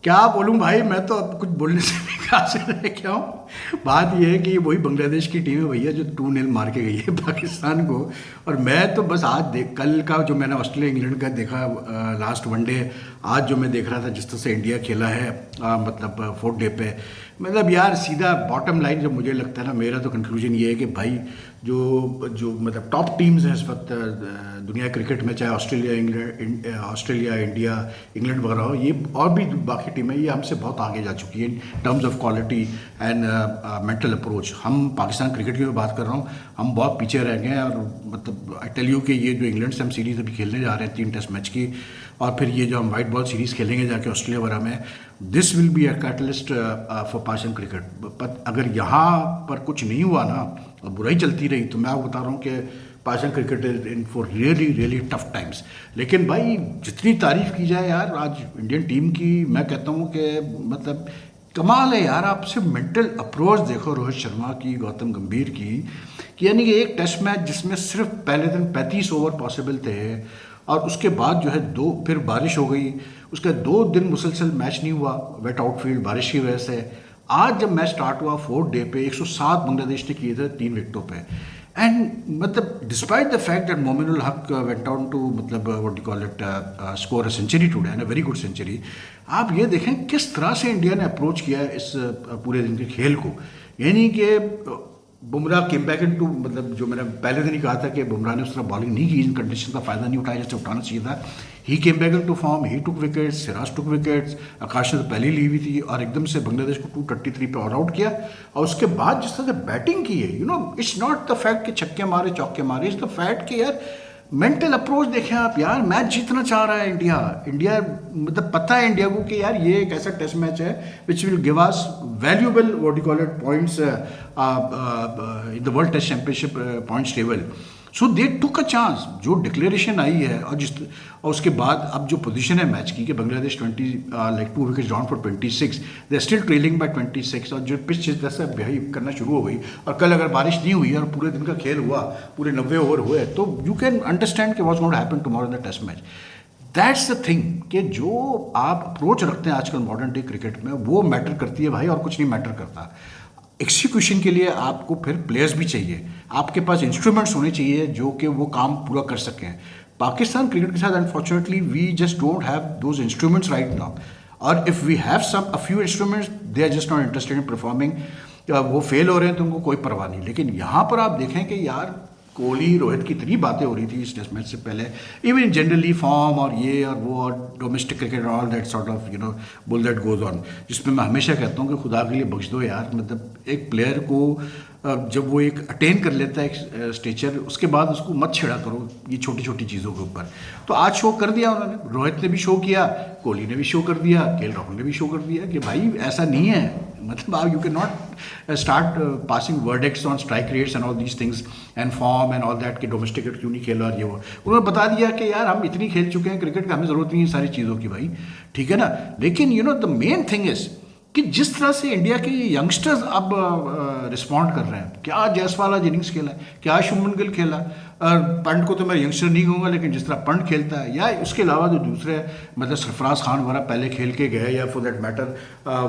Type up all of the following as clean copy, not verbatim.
क्या बोलूं भाई, मैं तो अब कुछ बोलने से भी कहा से रह क्या हूँ। बात यह है कि वही बांग्लादेश की टीम है भैया जो 2-0 मार के गई है पाकिस्तान को। और मैं तो बस आज देख, कल का जो मैंने ऑस्ट्रेलिया इंग्लैंड का देखा लास्ट वनडे, आज जो मैं देख रहा था जिस तरह से इंडिया खेला है मतलब फोर्थ डे पे, मतलब यार सीधा बॉटम लाइन जो मुझे लगता है ना, मेरा तो कंक्लूजन ये है कि भाई जो जो मतलब टॉप टीम्स हैं इस वक्त दुनिया क्रिकेट में, चाहे ऑस्ट्रेलिया ऑस्ट्रेलिया, इंडिया, इंग्लैंड वगैरह हो, ये और भी बाकी टीमें, ये हमसे बहुत आगे जा चुकी है in terms of quality and mental approach. हम पाकिस्तान क्रिकेट की मैं बात कर रहा हूँ, हम बहुत पीछे रह गए हैं। और मतलब आई टेल यू कि ये जो इंग्लैंड से हम सीरीज़ अभी खेलने जा रहे हैं 3 टेस्ट मैच की, और फिर ये जो हम वाइट बॉल सीरीज़ खेलेंगे जाके ऑस्ट्रेलिया वगैरह में, this will be a catalyst for Pakistan cricket. But अगर यहाँ पर कुछ नहीं हुआ ना और बुराई चलती रही, तो मैं आपको बता रहा हूँ कि Pakistan cricket is in for really really tough times. लेकिन भाई जितनी तारीफ की जाए यार आज इंडियन टीम की, मैं कहता हूँ कि मतलब कमाल है यार। आप सिर्फ मेंटल अप्रोच देखो रोहित शर्मा की, गौतम गंभीर की, कि यानी कि एक टेस्ट मैच जिसमें सिर्फ पहले दिन 35 ओवर पॉसिबल थे, और उसके बाद जो है फिर बारिश हो गई, उसके 2 दिन मुसलसल मैच नहीं हुआ वेट आउटफील्ड बारिश की वजह से। आज जब मैच स्टार्ट हुआ फोर्थ डे पे 107 बांग्लादेश ने किए थे 3 विकेटों पे। एंड मतलब despite the fact that Mominul Haque went on to मतलब what you call it score a century today and a very good century. आप ये देखें किस तरह से इंडिया ने अप्रोच किया है इस पूरे दिन के खेल को। यानी कि Bumrah came back in to, मतलब जो मैंने पहले दिन ही कहा था कि बुमराह ने उस तरह बॉलिंग नहीं की, इन कंडीशन का फायदा नहीं उठाया जैसे उठाना चाहिए था। He came back in to form, he took wickets, Siraj took wickets, Akash ने तो पहले ही ली हुई थी और एकदम से बांग्लादेश को 233 पे ऑल आउट किया। और उसके बाद जिस तरह से बैटिंग की है, you know it's not the fact कि छक्के मारे चौके मारे, इट्स द फैक्ट कि यार मेंटल अप्रोच देखें आप यार। मैच जीतना चाह रहा है इंडिया, इंडिया मतलब पता है इंडिया को कि यार ये एक ऐसा टेस्ट मैच है which will give us valuable what you call it points in the world test championship points table. So they took a chance. जो डिक्लेरेशन आई है और उसके बाद अब जो पोजीशन है मैच की कि Bangladesh 2 wickets down for 26, they still trailing by 26, और जो पिच जिस तरह से बिहेव करना शुरू हो गई, और कल अगर बारिश नहीं हुई और पूरे दिन का खेल हुआ, पूरे 90 ओवर हुए, तो यू कैन अंडरस्टैंड कि what's going to happen tomorrow in the test match. That's the thing कि जो आप अप्रोच रखते हैं आजकल मॉडर्न डे क्रिकेट में, वो मैटर करती है भाई, और कुछ नहीं मैटर करता। एग्जीक्यूशन के लिए आपको फिर प्लेयर्स भी चाहिए, आपके पास इंस्ट्रूमेंट्स होने चाहिए जो कि वो काम पूरा कर सकें। पाकिस्तान क्रिकेट के साथ unfortunately we just don't have those instruments right now, और if we have some a few instruments they are just not interested in performing. वो फेल हो रहे हैं तो उनको कोई परवाह नहीं। लेकिन यहाँ पर आप देखें कि यार कोहली रोहित की इतनी बातें हो रही थी इस टेस्ट मैच से पहले, इवन जनरली फॉर्म और ये और वो और डोमेस्टिक क्रिकेट और all that sort of you know bull that goes on, जिसमें मैं हमेशा कहता हूँ कि खुदा के लिए बख्श दो यार। मतलब एक प्लेयर को जब वो एक अटेन कर लेता है एक स्टेचर, उसके बाद उसको मत छेड़ा करो ये छोटी छोटी चीज़ों के ऊपर। तो आज शो कर दिया उन्होंने, रोहित ने भी शो किया, कोहली ने भी शो कर दिया, केएल राहुल ने भी शो कर दिया कि भाई ऐसा नहीं है। मतलब आप you can not start passing verdicts on strike rates and all these things and form and all that कि डोमेस्टिक क्रिकेट क्यों नहीं खेला और ये वो। उन्होंने बता दिया कि यार हम इतनी खेल चुके हैं क्रिकेट का, हमें ज़रूरत नहीं है सारी चीज़ों की भाई, ठीक है ना। लेकिन you know the main thing is कि जिस तरह से इंडिया के यंगस्टर्स अब रिस्पॉन्ड कर रहे हैं, क्या जायसवाल आज इनिंग्स खेला है, क्या शुभमन गिल खेला, पंट को तो मैं यंगस्टर नहीं कहूँगा, लेकिन जिस तरह पंट खेलता है, या उसके अलावा जो दूसरे मतलब सरफराज खान वगैरह पहले खेल के गए, या फॉर दैट मैटर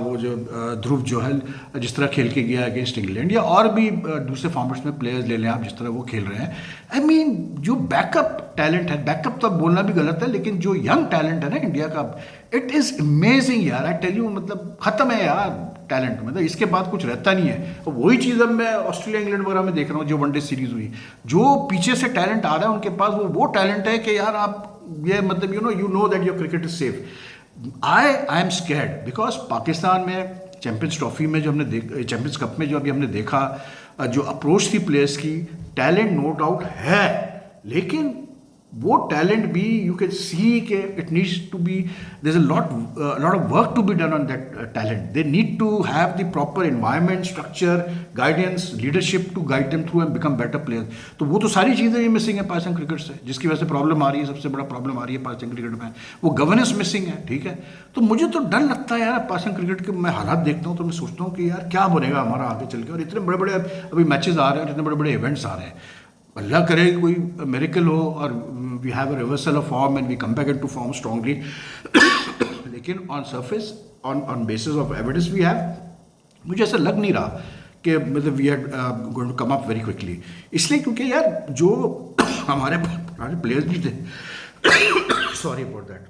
वो जो ध्रुव जोहल जिस तरह खेल के गया अगेंस्ट इंग्लैंड, या और भी दूसरे फॉर्मेट्स में प्लेयर्स ले लें आप जिस तरह वो खेल रहे हैं। आई मीन जो बैकअप टैलेंट है, बैकअप तो बोलना भी गलत है, लेकिन जो यंग टैलेंट है ना इंडिया का, इट इज़ अमेजिंग यार। आई टेल यू मतलब ख़त्म है यार टैलेंट, मतलब इसके बाद कुछ रहता नहीं है। और वही चीज़ अब मैं ऑस्ट्रेलिया इंग्लैंड वगैरह में देख रहा हूँ, जो वनडे सीरीज़ हुई, जो पीछे से टैलेंट आ रहा है उनके पास, वो टैलेंट है कि यार आप ये मतलब you know that your cricket is safe. I am scared because Pakistan में चैंपियंस ट्रॉफी में जो हमने चैंपियंस कप में जो अभी हमने देखा, जो अप्रोच थी प्लेयर्स की, टैलेंट नो डाउट है, लेकिन वो टैलेंट भी यू कैन सी के it needs to be, there is a lot of work to be done on that talent. They need to have the proper environment, structure, guidance, leadership to guide them through and become better players. तो वो तो सारी चीज़ें ही missing है Pakistan cricket से, जिसकी वजह से प्रॉब्लम आ रही है, सबसे बड़ा प्रॉब्लम आ रही है पाकिस्तान क्रिकेट में, वो गवर्नेंस मिसिंग है, ठीक है। तो मुझे तो डर लगता है यार पाकिस्तान क्रिकेट के, मैं हालात देखता हूँ तो मैं सोचता हूँ कि यार क्या बनेगा हमारा आगे चल के। और इतने बड़े बड़े अभी मैचेस आ रहे हैं, इतने बड़े बड़े इवेंट्स आ रहे हैं, अल्लाह करे कि कोई मेरिकल हो और we have a reversal of form and we come back into form strongly. लेकिन on surface, on on basis of evidence we have, मुझे ऐसा लग नहीं रहा कि मतलब we are going to come up very quickly. इसलिए क्योंकि यार जो हमारे पुराने प्लेयर्स भी थे, सॉरी अबाउट दैट,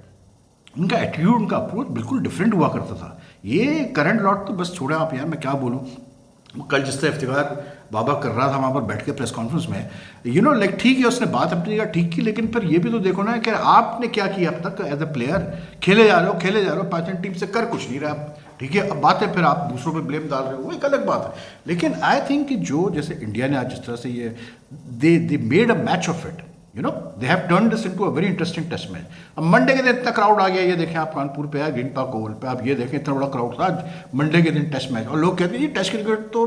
उनका एटीट्यूड, उनका अप्रोच बिल्कुल डिफरेंट हुआ करता था। ये करंट लॉट तो बस छोड़ा आप यार, मैं क्या बोलूँ। कल जिस तरह इफ्तिखार बाबा कर रहा था वहाँ पर बैठ के प्रेस कॉन्फ्रेंस में, यू नो लाइक ठीक है उसने बात अपनी जगह ठीक की, लेकिन फिर ये भी तो देखो ना कि आपने क्या किया अब तक एज अ प्लेयर। खेले जा रहे हो पाकिस्तान टीम से, कर कुछ नहीं रहा आप, ठीक है। अब बात है फिर आप दूसरों पे ब्लेम डाल रहे हो, वो एक अलग बात है। लेकिन आई थिंक कि जो जैसे इंडिया ने आज जिस तरह से ये they made a match of it, you know they have turn this into a very interesting test match. अब मंडे के दिन इतना क्राउड आ गया, ये देखें आप कानपुर पे है, ग्रीन पार्क ओवल पे, आप ये देखें इतना बड़ा क्राउड था आज मंडे के दिन टेस्ट मैच। और लोग कहते हैं जी टेस्ट क्रिकेट तो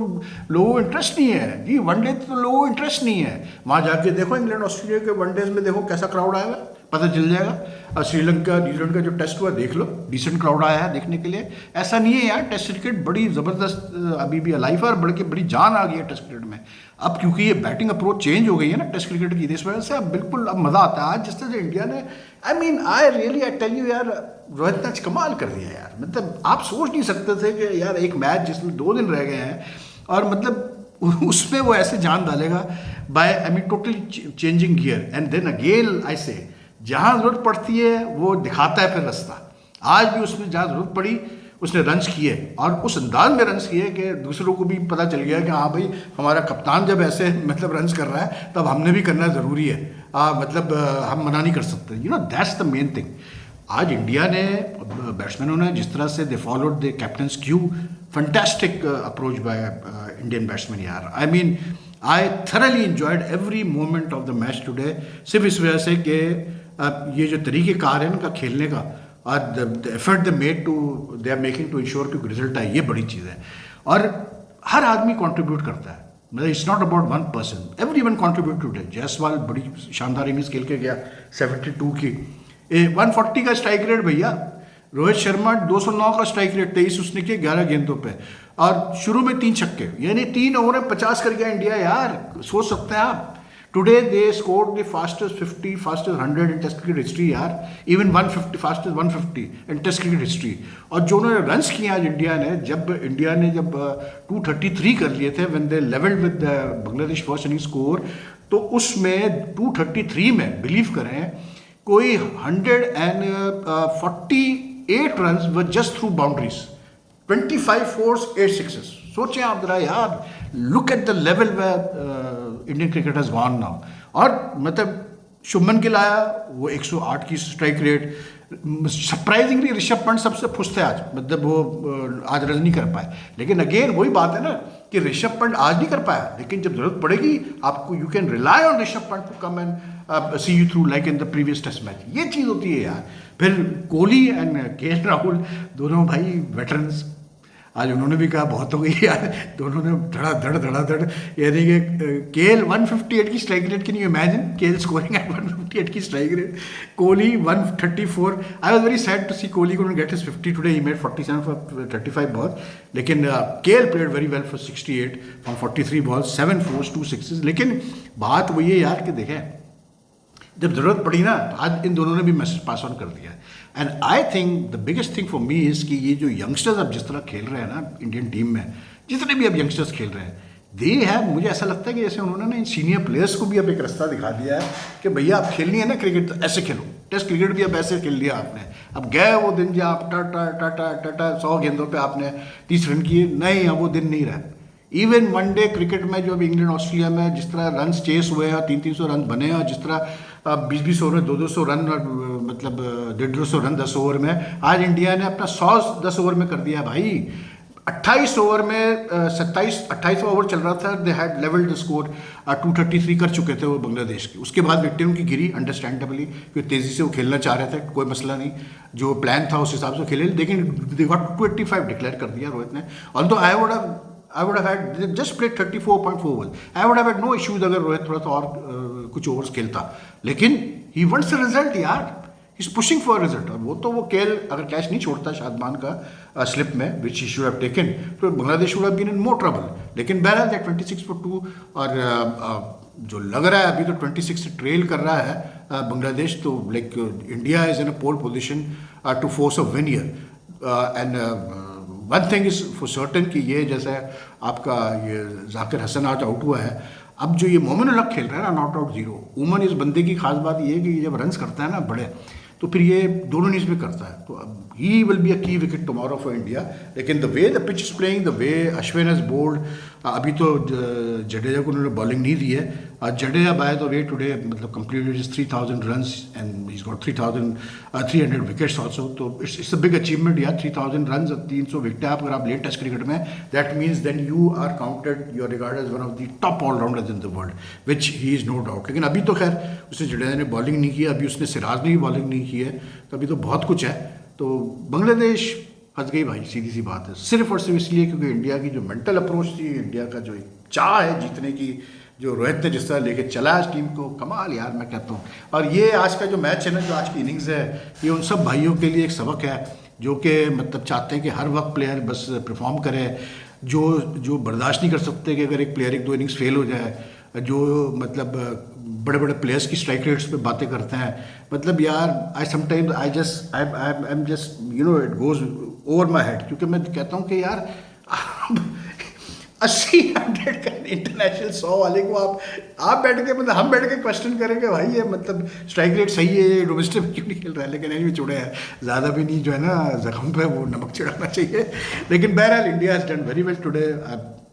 लोगों को इंटरेस्ट नहीं है जी, वनडे तो लोगों को इंटरेस्ट नहीं है। वहाँ जाके देखो इंग्लैंड ऑस्ट्रेलिया के वनडेज में देखो कैसा क्राउड आएगा, पता चल जाएगा। और श्रीलंका न्यूजीलैंड का जो टेस्ट हुआ देख लो, डिसेंट क्राउड आया है देखने के लिए। ऐसा नहीं है यार, टेस्ट क्रिकेट बड़ी ज़बरदस्त अभी भी अलाइव है और बड़ी जान आ गई है टेस्ट क्रिकेट में। अब क्योंकि ये बैटिंग अप्रोच चेंज हो गई है ना टेस्ट क्रिकेट की, इस वजह से अब बिल्कुल अब मज़ा आता है। आज जिस तरह से इंडिया ने, आई टेल यू यार, रोहित ने आज कमाल कर दिया यार। मतलब आप सोच नहीं सकते थे कि यार एक मैच जिसमें 2 दिन रह गए हैं और मतलब उसमें वो ऐसे जान डालेगा by totally changing gear. And then again I say जहाँ ज़रूरत पड़ती है वो दिखाता है फिर रास्ता। आज भी उसमें जहाँ ज़रूरत पड़ी उसने रन्स किए, और उस अंदाज में रन्स किए कि दूसरों को भी पता चल गया कि हाँ भाई हमारा कप्तान जब ऐसे मतलब रन्स कर रहा है तब हमने भी करना ज़रूरी है। हम मना नहीं कर सकते, you know that's the main thing. आज इंडिया ने बैट्समैनों ने जिस तरह से they followed the captain's cue, fantastic approach by Indian batsman यार। I thoroughly enjoyed every moment of the match today, सिर्फ इस वजह से कि ये जो तरीक़ेकार है इनका खेलने का और the effort they are making to ensure कि रिजल्ट आए, ये बड़ी चीज़ है। और हर आदमी कंट्रीब्यूट करता है, मतलब it's not about one person, everyone contribute today. Jaiswal बड़ी शानदार इनिंग्स खेल के गया 72 की, 140 का स्ट्राइक रेट भैया। रोहित शर्मा 209 का स्ट्राइक रेट, 23 उसने किए 11 गेंदों पे, और शुरू में 3 छक्के, यानी 3 ओवर में 50 कर गया इंडिया यार। सोच सकते हैं आप। Today they scored the fastest 50, fastest 100 in test cricket history यार, even 150, fastest 150 in test cricket history. और जो उन्होंने रन्स किए आज इंडिया ने, जब 233 कर लिए थे when they levelled with Bangladesh first inning score, तो उसमें 233 में बिलीव करें कोई 148 runs were just through boundaries, 25 fours 8 sixes. सोचें आप जरा यार, look at the level where Indian cricket has gone now. और मतलब शुभमन गिल आया, वो 108 की strike rate. Surprisingly Rishabh Pant सबसे खुश थे आज, मतलब वो आज रन नहीं कर पाए। लेकिन अगेन वही बात है ना कि ऋषभ पंत आज नहीं कर पाया, लेकिन जब जरूरत पड़ेगी आपको, you can rely on Rishabh Pant to come and see you through like in the previous test match. ये चीज़ होती है यार। फिर कोहली एंड के राहुल दोनों भाई वेटरन्स, आज उन्होंने भी कहा बहुत हो गई यार, दोनों ने धड़ाधड़, यानी कि केएल 158 की strike rate, can you imagine KL scoring at 158 की strike rate, Kohli 134। I was very sad to see Kohli couldn't get his 50 today, he made 47 for 35 balls, लेकिन KL played very well for 68 from 43 balls, 7 fours 2 sixes। लेकिन बात वही है यार कि देखें जब ज़रूरत पड़ी ना, आज इन दोनों ने भी मैसेज पास ऑन कर दिया। And I think the biggest thing for me is कि ये जो यंगस्टर्स अब जिस तरह खेल रहे हैं ना इंडियन टीम में, जितने भी अब यंगस्टर्स खेल रहे हैं, दे हैव, मुझे ऐसा लगता है कि जैसे उन्होंने ना इन सीनियर प्लेयर्स को भी अब एक रास्ता दिखा दिया है कि भैया आप खेलनी है ना क्रिकेट तो ऐसे खेलो। टेस्ट क्रिकेट भी अब ऐसे खेल लिया आपने। अब गए वो दिन जहाँ आप टाटा 100 गेंदों पर आपने 30 रन किए, नहीं अब वो दिन नहीं रहा। इवन वनडे क्रिकेट में जो अब इंग्लैंड ऑस्ट्रेलिया में जिस तरह रन चेस हुए हैं, 300 रन बने हैं, और जिस तरह 20 ओवर में 200 रन, मतलब 150 रन 10 ओवर में, आज इंडिया ने अपना 100 10 ओवर में कर दिया भाई। 28 ओवर में 28वां ओवर चल रहा था, they had levelled the score, 233 कर चुके थे वो बांग्लादेश के। उसके बाद विकेट उनकी गिरी अंडरस्टैंडेबली, क्योंकि तेज़ी से वो खेलना चाह रहे थे, कोई मसला नहीं, जो प्लान था उस हिसाब से खेले। लेकिन दे गॉट 285 डिक्लेयर कर दिया रोहित ने। Although I would have had just played 34.4 overs. I would have had no issues अगर रोहित थोड़ा सा और कुछ ओवर्स खेलता। लेकिन he wants a result यार, he's pushing for a result। और वो केएल अगर कैच नहीं छोड़ता शादमान का स्लिप में, which he should have taken, तो Bangladesh would have been in more trouble। लेकिन बहरहाल that 26 for 2, और जो लग रहा है अभी तो 26 से ट्रेल कर रहा है बांग्लादेश, तो like India is in a pole position to force a win here. And one thing is for certain कि ये जैसे आपका ये जाकिर हसन आज आउट हुआ है, अब जो ये मोमिन उल हक खेल रहा है ना नॉट आउट जीरो, उमन इस बंदे की खास बात ये है कि जब रन्स करता है ना बड़े, तो फिर ये दोनों इनिंग्स में करता है. तो अब he will be a key wicket tomorrow for India. लेकिन the way the pitch is playing, the way Ashwin has bowled, अभी तो जडेजा को उन्होंने बॉलिंग नहीं दी है. Jadeja by the way today मतलब completed his 3000 runs and he got 300 wickets also. तो इट्स अ बिग अचीवमेंट यार. 3000 रन्स और 300 विकेट अगर आप ले टेस्ट क्रिकेट में, that means then you are counted, you are regarded as one of the top all-rounders in the world, which he is no doubt. लेकिन अभी तो खैर उसने जडेजा ने बॉलिंग नहीं की, अभी उसने सिराज ने भी बॉलिंग नहीं की है, तो अभी तो बहुत कुछ है. तो बांग्लादेश फंस गई भाई, सीधी सी बात है. सिर्फ और सिर्फ इसलिए क्योंकि इंडिया की जो मेंटल अप्रोच थी, इंडिया का जो एक चाह है जीतने की, जो रोहित ने जिस तरह लेके चला इस टीम को, कमाल यार मैं कहता हूँ. और ये आज का जो मैच है ना, जो आज की इनिंग्स है, ये उन सब भाइयों के लिए एक सबक है जो कि मतलब चाहते हैं कि हर वक्त प्लेयर बस परफॉर्म करे, जो बर्दाश्त नहीं कर सकते कि अगर एक प्लेयर 1-2 इनिंग्स फेल हो जाए, जो मतलब बड़े बड़े प्लेयर्स की स्ट्राइक रेट्स पे बातें करते हैं. मतलब यार I sometimes I am just you know it goes over my head, क्योंकि मैं कहता हूँ कि यार 80-100 का इंटरनेशनल 100 वाले को आप बैठ के मतलब हम बैठ के क्वेश्चन करेंगे भाई ये मतलब स्ट्राइक रेट सही है, डोमेस्टिक क्यों नहीं खेल रहा है. लेकिन नहीं भी छोड़े हैं, ज़्यादा भी नहीं जो है ना जख्म पे वो नमक चढ़ाना चाहिए. लेकिन बहरहाल India has done very well today.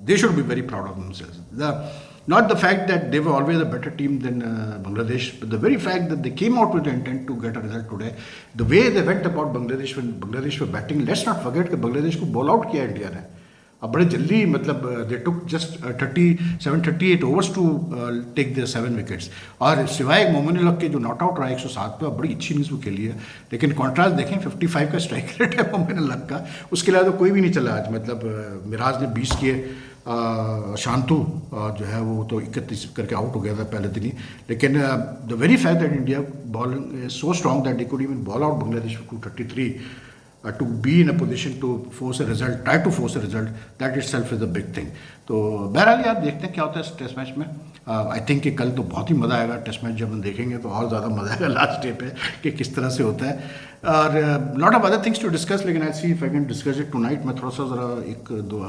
They should be very proud of themselves. Not the fact that they were always a better team than Bangladesh, but the very fact that they came out with the intent to get a result today, the way they went about Bangladesh when Bangladesh were batting. Let's not forget कि Bangladesh को ball out किया India ने. अब बड़े जल्दी मतलब they took just 38 overs to take their 7 wickets. और सिवाय एक मोमिन उल हक के जो नॉट आउट रहा 107 पे, बड़ी अच्छी इनिंग्स वो खेली है. लेकिन कॉन्ट्रास्ट देखें 55 का स्ट्राइक रेट है मोमिन उल हक का, उसके अलावा तो कोई भी नहीं चला आज. मतलब मिराज ने 20 किए, शांतु जो है वो तो 31 करके आउट हो गया था पहले दिन ही. लेकिन the very fact that India bowling is so strong that they could even ball out Bangladesh for 233 to be in a position to force a result, try to force a result, that itself is a big thing. तो बहरहाल यार देखते हैं क्या होता है इस test match में. आई थिंक कि कल तो बहुत ही मज़ा आएगा. टेस्ट मैच जब हम देखेंगे तो और ज़्यादा मज़ा आएगा लास्ट डे पे कि किस तरह से होता है. और lot of other things to discuss, लेकिन I see if I can discuss it tonight. मैं थोड़ा सा ज़रा एक दो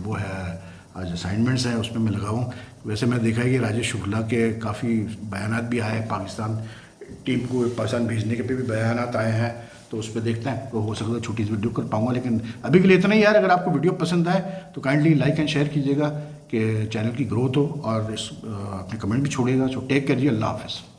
वो है आज असाइनमेंट्स हैं उसमें मैं लगाऊँ. वैसे मैं देखा है कि राजेश शुक्ला के काफ़ी बयानात भी आए, पाकिस्तान टीम को पाकिस्तान भेजने के भी बयानात आए हैं, तो उस पर देखते हैं. तो हो सकता है छोटी सी वीडियो कर पाऊंगा, लेकिन अभी के लिए इतना ही यार. अगर आपको वीडियो पसंद आए तो काइंडली लाइक एंड शेयर कीजिएगा कि चैनल की ग्रोथ हो, और अपने कमेंट भी छोड़िएगा. सो टेक केयर जी, अल्लाह हाफ़िज़.